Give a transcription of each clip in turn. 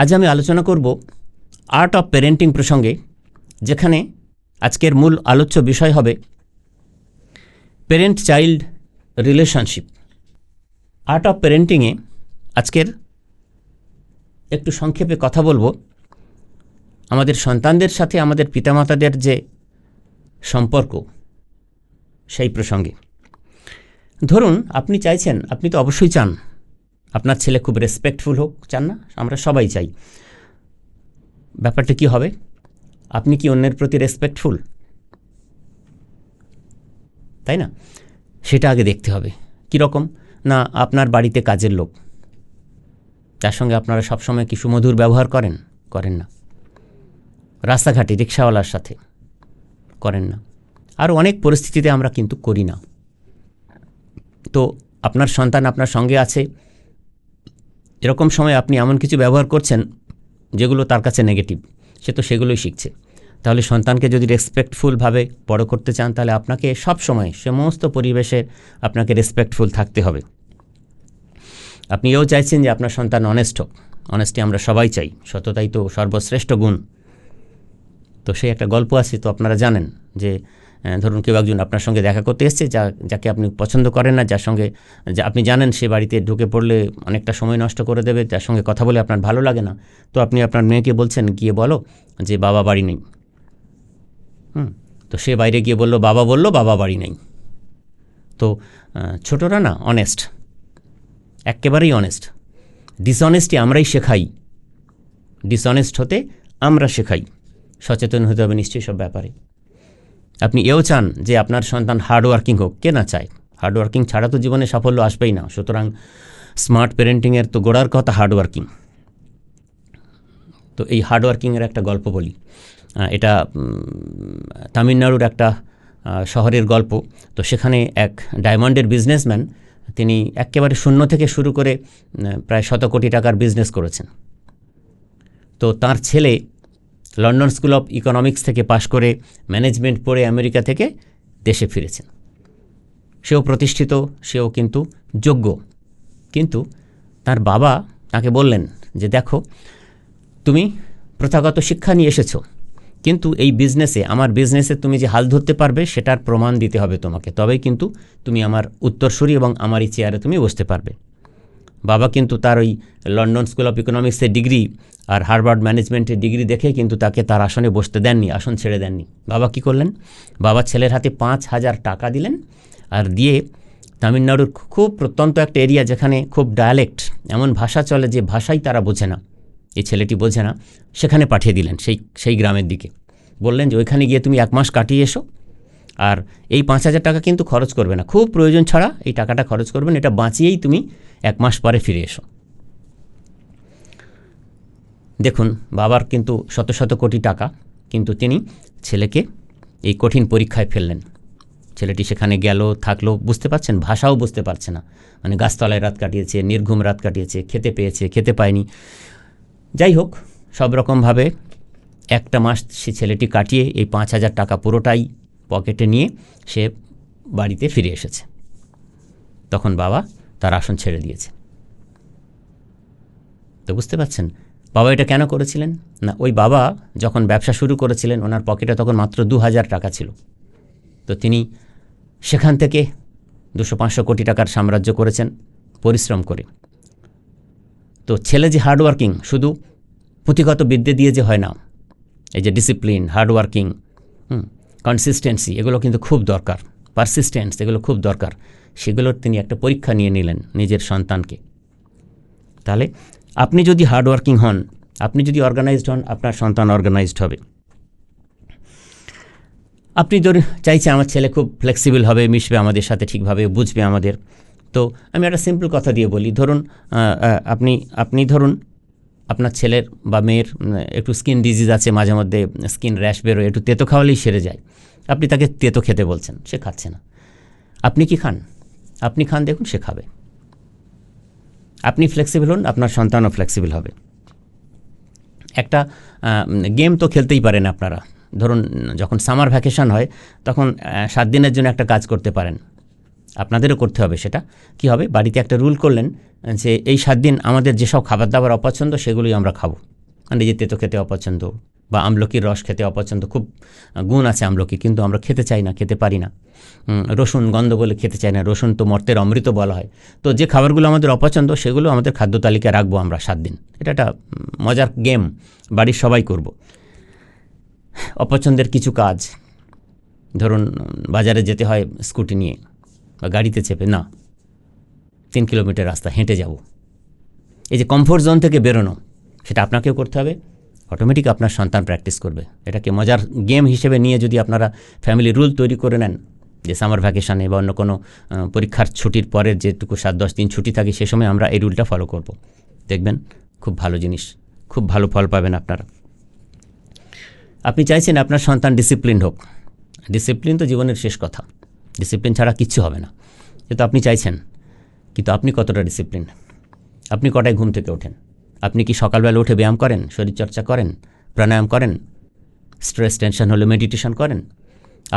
আজ আমি আলোচনা করব আর্ট অফ প্যারেন্টিং প্রসঙ্গে, যেখানে আজকের মূল আলোচ্য বিষয় হবে parent child relationship. Art of প্যারেন্টিংয়ে আজকের একটু সংক্ষেপে কথা বলবো আমাদের সন্তানদের সাথে আমাদের পিতামাতাদের যে সম্পর্ক সেই প্রসঙ্গে। ধরুন আপনি চাইছেন, আপনি তো অবশ্যই চান আপনার ছেলে খুব রেসপেক্টফুল হোক, চান না? আমরা সবাই চাই। ব্যাপারটা কি হবে? আপনি কি অন্যের প্রতি রেসপেক্টফুল? তাই না? সেটা আগে দেখতে হবে। কীরকম না, আপনার বাড়িতে কাজের লোক, তার সঙ্গে আপনারা সবসময় কি সুমধুর ব্যবহার করেন না? রাস্তাঘাটে রিক্সাওয়ালার সাথে করেন না। আরও অনেক পরিস্থিতিতে আমরা কিন্তু করি না। তো আপনার সন্তান আপনার সঙ্গে আছে, এরকম সময় আপনি এমন কিছু ব্যবহার করছেন যেগুলো তার কাছে নেগেটিভ, সে তো সেগুলোই শিখছে। তাহলে সন্তানকে যদি রেসপেক্টফুলভাবে বড় করতে চান, তাহলে আপনাকে সব সময় সমস্ত পরিবেশে আপনাকে রেসপেক্টফুল থাকতে হবে। আপনি এও চাইছেন যে আপনার সন্তান অনেস্ট হোক। অনেস্টি আমরা সবাই চাই, সততাই তো সর্বশ্রেষ্ঠ গুণ। তো সেই একটা গল্প আছে, তো আপনারা জানেন যে ধরুন কেউ একজন আপনার সঙ্গে দেখা করতে এসছে, যাকে আপনি পছন্দ করেন না, যার সঙ্গে আপনি জানেন সে বাড়িতে ঢুকে পড়লে অনেকটা সময় নষ্ট করে দেবে, যার সঙ্গে কথা বলে আপনার ভালো লাগে না। তো আপনি আপনার মেয়েকে বলছেন, গিয়ে বলো যে বাবা বাড়ি নেই। তো সে বাইরে গিয়ে বলল বাবা বাড়ি নেই। তো ছোটরা না অনেস্ট, একেবারেই অনেস্ট। ডিসঅনেস্টি আমরাই শেখাই, ডিসঅনেস্ট হতে আমরা শেখাই। সচেতন হতে হবে নিশ্চয়ই সব ব্যাপারে। আপনি এও চান যে আপনার সন্তান হার্ডওয়ার্কিং হোক, কে না চায়? হার্ডওয়ার্কিং ছাড়া তো জীবনে সাফল্য আসবেই না। সুতরাং স্মার্ট প্যারেন্টিংয়ের তো গোড়ার কথা হার্ডওয়ার্কিং। তো এই হার্ডওয়ার্কিংয়ের একটা গল্প বলি। এটা তামিলনাড়ুর একটা শহরের গল্প। তো সেখানে এক ডায়মন্ডের বিজনেসম্যান, তিনি একেবারে শূন্য থেকে শুরু করে প্রায় 100 কোটি টাকার বিজনেস করেছেন। তো তার ছেলে লন্ডন স্কুল অফ ইকোনমিক্স থেকে পাশ করে ম্যানেজমেন্ট পড়ে আমেরিকা থেকে দেশে ফিরেছেন। সেও প্রতিষ্ঠিত, সেও কিন্তু যোগ্য। কিন্তু তার বাবা তাকে বললেন যে দেখো, তুমি প্রথাগত শিক্ষা নিয়ে এসেছো, কিন্তু এই বিজনেসে, আমার বিজনেসে তুমি যে হাল ধরতে পারবে সেটার প্রমাণ দিতে হবে তোমাকে, তবেই কিন্তু তুমি আমার উত্তরসূরি এবং আমার এই চেয়ারে তুমি বসতে পারবে। বাবা কিন্তু তার ওই লন্ডন স্কুল অফ ইকোনমিক্সের ডিগ্রি আর হার্ভার্ড ম্যানেজমেন্টের ডিগ্রি দেখে কিন্তু তাকে তার আসনে বসতে দেননি, আসন ছেড়ে দেননি। বাবা কি করলেন? বাবা ছেলের হাতে 5,000 টাকা দিলেন, আর দিয়ে তামিলনাড়ুর খুব প্রত্যন্ত একটা এরিয়া, যেখানে খুব ডায়ালেক্ট, এমন ভাষা চলে যে ভাষাই তারা বোঝে না, এই ছেলেটি বোঝে না, সেখানে পাঠিয়ে দিলেন সেই গ্রামের দিকে। বললেন যে ওইখানে গিয়ে তুমি 1 মাস কাটিয়ে এসো, আর এই 5,000 টাকা কিন্তু খরচ করবে না, খুব প্রয়োজন ছাড়া এই টাকাটা খরচ করবেন, এটা বাঁচিয়েই তুমি 1 মাস পরে ফিরে এসো। দেখুন, বাবার কিন্তু শত শত কোটি টাকা, কিন্তু তিনি ছেলেকে এই কঠিন পরীক্ষায় ফেললেন। ছেলেটি সেখানে গেল, থাকলো, বুঝতে পারছেন, ভাষাও বুঝতে পারছে না, মানে গাছতলায় রাত কাটিয়েছে, নির্ঘুম রাত কাটিয়েছে, খেতে পেয়েছে, খেতে পায়নি। যাই হোক, সব রকমভাবে 1 মাস সে ছেলেটি কাটিয়ে এই 5,000 টাকা পুরোটাই পকেটে নিয়ে সে বাড়িতে ফিরে এসেছে। তখন বাবা তার আসন ছেড়ে দিয়েছে। তো বুঝতে পারছেন বাবা এটা কেন করেছিলেন? না, ওই বাবা যখন ব্যবসা শুরু করেছিলেন, ওনার পকেটে তখন মাত্র 2,000 টাকা ছিল। তো তিনি সেখান থেকে 200-500 কোটি টাকার সাম্রাজ্য করেছেন পরিশ্রম করে। তো ছেলে যে হার্ডওয়ার্কিং, শুধু পুঁথিগত বিদ্যে দিয়ে যে হয় না, এই যে ডিসিপ্লিন, হার্ডওয়ার্কিং, কনসিস্টেন্সি, এগুলো কিন্তু খুব দরকার, পারসিস্টেন্স, এগুলো খুব দরকার। সেগুলোর তিনি একটা পরীক্ষা নিয়ে নিলেন নিজের সন্তানকে। তাহলে আপনি যদি হার্ডওয়ার্কিং হন, আপনি যদি অর্গানাইজড হন, আপনার সন্তান অর্গানাইজড হবে। আপনি ধরুন চাইছে আমার ছেলে খুব ফ্লেক্সিবল হবে, মিশবে আমাদের সাথে ঠিকভাবে, বুঝবে আমাদের। তো আমি একটা সিম্পল কথা দিয়ে বলি, ধরুন আপনি ধরুন আপনার ছেলের বা মেয়ের একটু স্কিন ডিজিজ আছে, মাঝে মধ্যে স্কিন র্যাশ বেরোয়, একটু তেতো খাওয়ালেই সেরে যায়। আপনি তাকে তেতো খেতে বলছেন, সে খাচ্ছে না। আপনি কি খান? আপনি খান, দেখুন সে খাবে। আপনি ফ্লেক্সিবল হন, আপনার সন্তানও ফ্লেক্সিবল হবে। একটা গেম তো খেলতেই পারেন আপনারা। ধরুন যখন সামার ভ্যাকেশন হয়, তখন 7 দিনের জন্য একটা কাজ করতে পারেন। আপনাদেরও করতে হবে। সেটা কি হবে, বাড়িতে একটা রুল করলেন যে এই 7 দিন আমাদের যেসব খাবার দাবার অপছন্দ সেগুলোই আমরা খাবো। মানে যে তেতো খেতে অপছন্দ বা আমলকির রস খেতে অপছন্দ, খুব গুণ আছে আমলকি কিন্তু আমরা খেতে চাই না, খেতে পারি না। রসুন গন্ধ বলে খেতে চাই না, রসুন তো মর্তের অমৃত বলা হয়। তো যে খাবারগুলো আমাদের অপছন্দ সেগুলো আমাদের খাদ্য তালিকায় রাখবো আমরা 7 দিন। এটা একটা মজার গেম, বাড়ির সবাই করব। অপছন্দের কিছু কাজ, ধরুন বাজারে যেতে হয় স্কুটি নিয়ে বা গাড়িতে চেপে, না 3 কিলোমিটার রাস্তা হেঁটে যাব। এই যে কমফোর্ট জোন থেকে বেরোনো, সেটা আপনাকেও করতে হবে, অটোমেটিক আপনার সন্তান প্র্যাকটিস করবে। এটাকে মজার গেম হিসেবে নিয়ে যদি আপনারা ফ্যামিলি রুল তৈরি করে নেন, যে সামার ভ্যাকেশানে বা অন্য কোনো পরীক্ষার ছুটির পরের যেটুকু 7-10 দিন ছুটি থাকে সে সময় আমরা এই রুলটা ফলো করব, দেখবেন খুব ভালো জিনিস, খুব ভালো ফল পাবেন আপনারা। আপনি চাইছেন আপনার সন্তান ডিসিপ্লিন হোক। ডিসিপ্লিন তো জীবনের শেষ কথা, ডিসিপ্লিন ছাড়া কিচ্ছু হবে না। কিন্তু আপনি চাইছেন, কিন্তু আপনি কতটা ডিসিপ্লিন? আপনি কটায় ঘুম থেকে ওঠেন? আপনি কি সকালবেলা উঠে ব্যায়াম করেন, শরীরচর্চা করেন, প্রাণায়াম করেন, স্ট্রেস টেনশন হলে মেডিটেশন করেন?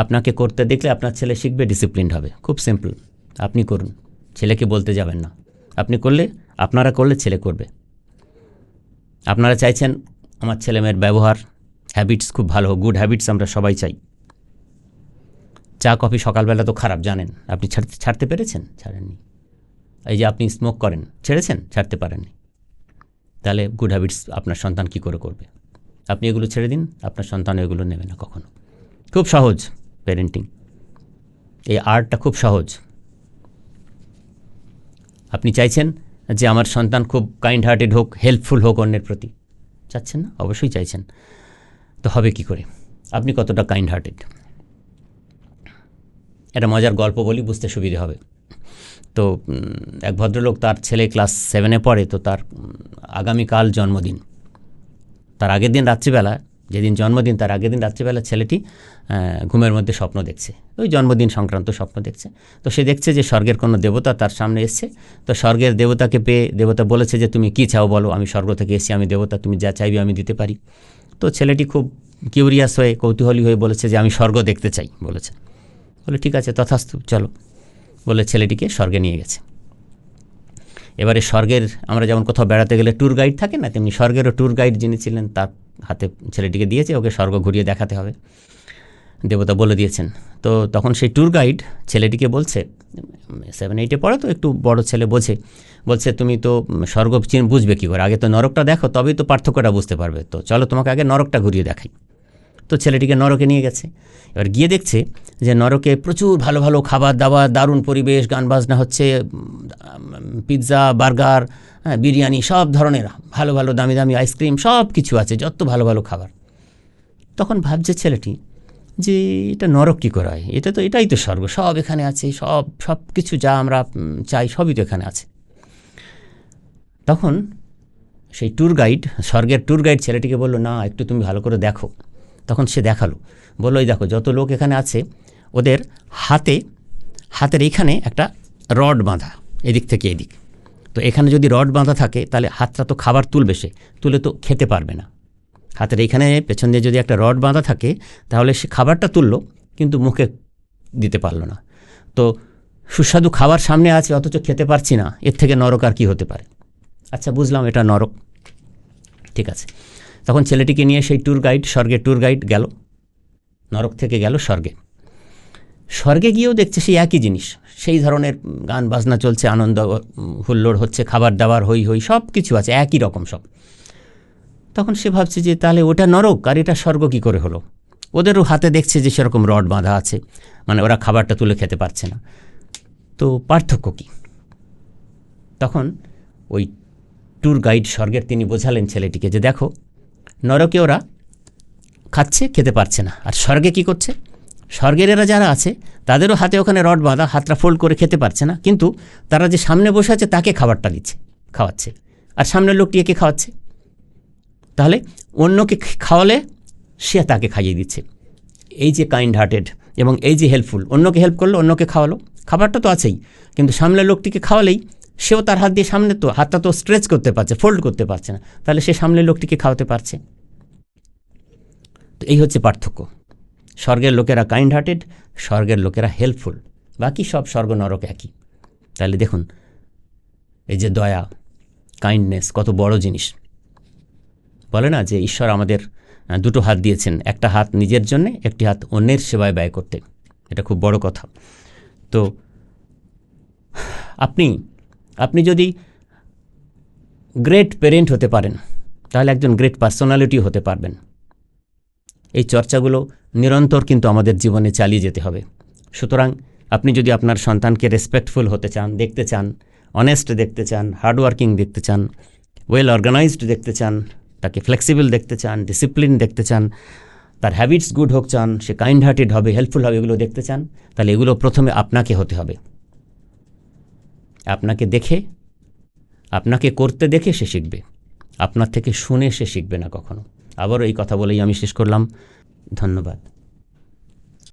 আপনাকে করতে দেখলে আপনার ছেলে শিখবে, ডিসিপ্লিনড হবে। খুব সিম্পল, আপনি করুন, ছেলেকে বলতে যাবেন না। আপনি করলে, আপনারা করলে ছেলে করবে। আপনারা চাইছেন আমার ছেলেমেয়ের ব্যবহার, হ্যাবিটস খুব ভালো হোক, গুড হ্যাবিটস আমরা সবাই চাই। চা কফি সকালবেলা তো খারাপ জানেন, আপনি ছাড়তে পেরেছেন? ছাড়েননি। এই যে আপনি স্মোক করেন, ছেড়েছেন? ছাড়তে পারেননি। তাহলে গুড হ্যাবিটস আপনার সন্তান কি করে করবে? আপনি এগুলো ছেড়ে দিন, আপনার সন্তান এগুলো নেবে না কখনো। খুব সহজ প্যারেন্টিং, এই আর্টটা খুব সহজ। আপনি চাইছেন যে আমার সন্তান খুব কাইন্ড হার্টেড হোক, হেল্পফুল হোক অন্যের প্রতি, চাচ্ছেন না? অবশ্যই চাইছেন। তো হবে কি করে? আপনি কতটা কাইন্ড হার্টেড? একটা মজার গল্প বলি, বুঝতে সুবিধে হবে। তো এক ভদ্রলোক, তার ছেলে ক্লাস 7-এ পড়ে, তো তার আগামীকাল জন্মদিন। তার আগের দিন রাত্রিবেলা, যেদিন জন্মদিন তার আগের দিন রাত্রিবেলা ছেলেটি ঘুমের মধ্যে স্বপ্ন দেখছে, ওই জন্মদিন সংক্রান্ত স্বপ্ন দেখছে। তো সে দেখছে যে স্বর্গের কোনো দেবতা তার সামনে এসছে। তো স্বর্গের দেবতাকে পেয়ে দেবতা বলেছে যে তুমি কী চাও বলো, আমি স্বর্গ থেকে এসেছি, আমি দেবতা, তুমি যা চাইবে আমি দিতে পারি। তো ছেলেটি খুব কিউরিয়াস হয়ে, কৌতূহলী হয়ে বলেছে যে আমি স্বর্গ দেখতে চাই, বলেছে। বলে ঠিক আছে, তথাস্তু, চলো, বলে ছেলেটিকে স্বর্গে নিয়ে গেছে। এবারে স্বর্গের, আমরা যেমন কোথাও বেড়াতে গেলে ট্যুর গাইড থাকে না, তেমনি স্বর্গেরও ট্যুর গাইড যিনি ছিলেন তার হাতে ছেলেটিকে দিয়েছে, ওকে স্বর্গ ঘুরিয়ে দেখাতে হবে, দেবতা বলে দিয়েছেন। তো তখন সেই ট্যুর গাইড ছেলেটিকে বলছে, 7-8-এ পড়ে, তো একটু বড় ছেলে, বলছে তুমি তো স্বর্গ বুঝবে কী করে, আগে তো নরকটা দেখো, তবেই তো পার্থক্যটা বুঝতে পারবে। তো চলো তোমাকে আগে নরকটা ঘুরিয়ে দেখাই। তো ছেলেটিকে নরকে নিয়ে গেছে। এবার গিয়ে দেখছে যে নরকে প্রচুর ভালো ভালো খাবার দাবার, দারুণ পরিবেশ, গান বাজনা হচ্ছে, পিৎজা, বার্গার, বিরিয়ানি, সব ধরনের ভালো ভালো দামি দামি আইসক্রিম, সব কিছু আছে, যত ভালো ভালো খাবার। তখন ভাবছে ছেলেটি যে এটা নরক কী করে হয়, এটাই তো স্বর্গ, সব এখানে আছে, সব কিছু যা আমরা চাই সবই তো এখানে আছে। তখন সেই ট্যুর গাইড, স্বর্গের ট্যুর গাইড ছেলেটিকে বলল, না একটু তুমি ভালো করে দেখো। তখন সে দেখালো, বললো এই দেখো, যত লোক এখানে আছে ওদের হাতের এইখানে একটা রড বাঁধা, এদিক থেকে এদিক। তো এখানে যদি রড বাঁধা থাকে তাহলে হাতটা তো খাবার তুলবে, সে তুলে তো খেতে পারবে না। হাতের এইখানে পেছন দিয়ে যদি একটা রড বাঁধা থাকে তাহলে সে খাবারটা তুললো কিন্তু মুখে দিতে পারলো না। তো সুস্বাদু খাবার সামনে আছে অথচ খেতে পারছি না, এর থেকে নরক আর কী হতে পারে? আচ্ছা, বুঝলাম এটা নরক, ঠিক আছে। তখন ছেলেটিকে নিয়ে সেই ট্যুর গাইড, স্বর্গের ট্যুর গাইড গেল, নরক থেকে গেল স্বর্গে। স্বর্গে গিয়েও দেখছে সেই একই জিনিস, সেই ধরনের গান বাজনা চলছে, আনন্দ হুল্লোড় হচ্ছে, খাবার দাবার হই হই সব কিছু আছে, একই রকম সব। তখন সে ভাবছে যে তাহলে ওটা নরক আর এটা স্বর্গ কী করে হলো? ওদেরও হাতে দেখছে যে সেরকম রড বাঁধা আছে, মানে ওরা খাবারটা তুলে খেতে পারছে না, তো পার্থক্য কী? তখন ওই ট্যুর গাইড স্বর্গের তিনি বোঝালেন ছেলেটিকে যে দেখো, নরকে ওরা খাচ্ছে, খেতে পারছে না, আর স্বর্গে কী করছে? স্বর্গের এরা যারা আছে তাদেরও হাতে ওখানে রড বাঁধা, হাতটা ফোল্ড করে খেতে পারছে না, কিন্তু তারা যে সামনে বসে আছে তাকে খাবারটা দিচ্ছে, খাওয়াচ্ছে, আর সামনের লোকটি একে খাওয়াচ্ছে। তাহলে অন্যকে খাওয়ালে সে তাকে খাইয়ে দিচ্ছে। এই যে কাইন্ড হার্টেড এবং এই যে হেল্পফুল, অন্যকে হেল্প করলো, অন্যকে খাওয়ালো, খাবারটা তো আছেই, কিন্তু সামনের লোকটিকে খাওয়ালেই সেও তার হাত দিয়ে সামনে, তো হাতটা তো স্ট্রেচ করতে পারছে, ফোল্ড করতে পারছে না, তাহলে সে সামনের লোকটিকে খাওয়াতে পারছে। তো এই হচ্ছে পার্থক্য। স্বর্গের লোকেরা কাইন্ড হার্টেড, স্বর্গের লোকেরা হেল্পফুল, বাকি সব স্বর্গ নরক একই। তাহলে দেখুন এই যে দয়া, কাইন্ডনেস কত বড় জিনিস। বলে না যে ঈশ্বর আমাদের দুটো হাত দিয়েছেন, একটা হাত নিজের জন্যে, একটি হাত অন্যের সেবায় ব্যয় করতে। এটা খুব বড় কথা। তো আপনি যদি গ্রেট প্যারেন্ট হতে পারেন তাহলে একজন গ্রেট পার্সোনালিটিও হতে পারবেন। এই চর্চাগুলো নিরন্তর কিন্তু আমাদের জীবনে চালিয়ে যেতে হবে। সুতরাং আপনি যদি আপনার সন্তানকে রেসপেক্টফুল হতে চান, দেখতে চান, অনেস্ট দেখতে চান, হার্ডওয়ার্কিং দেখতে চান, ওয়েল অর্গানাইজড দেখতে চান, তাকে ফ্লেক্সিবল দেখতে চান, ডিসিপ্লিন দেখতে চান, তার হ্যাবিটস গুড হোক চান, সে কাইন্ড হার্টেড হবে, হেল্পফুল হবে, এগুলো দেখতে চান, তাহলে এগুলো প্রথমে আপনাকে হতে হবে। আপনাকে দেখে, আপনাকে করতে দেখে সে শিখবে, আপনার থেকে শুনে সে শিখবে না কখনো। আবারও এই কথা বলেই আমি শেষ করলাম। ধন্যবাদ।